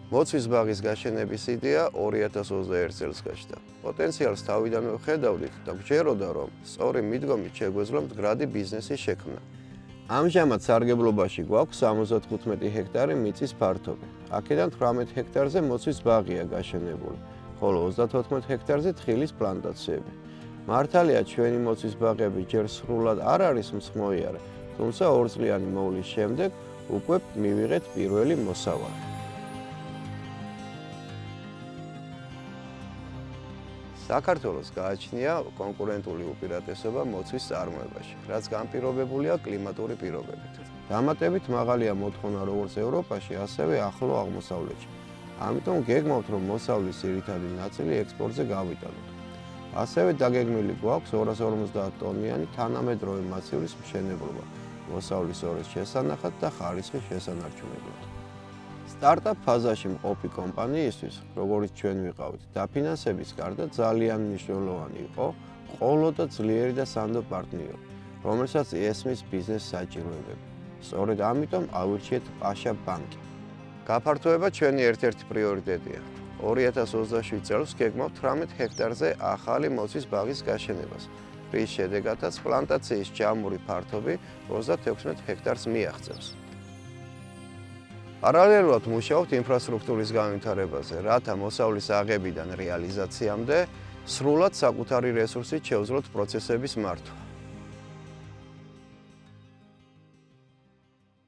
მოცვის ბაღის გაშენების იდეა 2021 წელს გაჩნდა. პოტენციალს თავიდანვე ვხედავდით და გვჯეროდა, რომ სწორი მიდგომით შეგვეძლო მდგრადი ბიზნესის შექმნა. ამჟამად სარგებლობაში გვაქვს 75 ჰექტარი მიწის ფართობი. აქედან 18 ჰექტარზე მოცვის ბაღია გაშენებული, ხოლო 34 ჰექტარზე თხილის პლანტაციები. მართალია ჩვენი მოცვის ბაღები ჯერ სრულად არ არის მსხმოიარე, თუმცა 2 წლიანი მოვლის შემდეგ უკვე მივიღეთ პირველი მოსავალი. საქართველოს გააჩნია კონკურენტული უპირატესობა მოცვის წარმოებაში, რაც განპირობებულია კლიმატური პირობებით. დამატებით მაღალია მოთხოვნა როგორც ევროპაში, ასევე ახლო აღმოსავლეთში. ამიტომ გეგმავთ, რომ მოსავლის ძირითადი ნაწილი ექსპორტზე გავიტანოთ. ასევე დაგეგმილი გვაქვს 250 ტონიანი თანამედროვე მასივის მშენებლობა, მოსავლის ორის შესანახად და ხარისხის შესანარჩუნებლად. სტარტაპ ფაზაში მყოფი კომპანიისთვის, როგორც ჩვენ ვიყავით, დაფინანსების გარდა ძალიან მნიშვნელოვანი იყო ყოლო და ძლიერი და სანდო პარტნიორი, რომელსაც ესმის ბიზნეს საჭიროებები. სწორედ ამიტომ ავირჩიეთ პაშა ბანკი. გაფართოება ჩვენი ერთ-ერთი პრიორიტეტია. 2027 წელს გეგმავთ 18 ჰექტარზე ახალი მოცვის ბაღის გაშენებას, რის შედეგადაც პლანტაციის ჯამური ფართობი 36 ჰექტარს მიაღწევს. პარალელურად მუშაობთ ინფრასტრუქტურის განვითარებაზე, რათა მოსავლის აღებიდან რეალიზაციამდე სრულად საკუთარი რესურსით შევძლოთ პროცესების მართვა.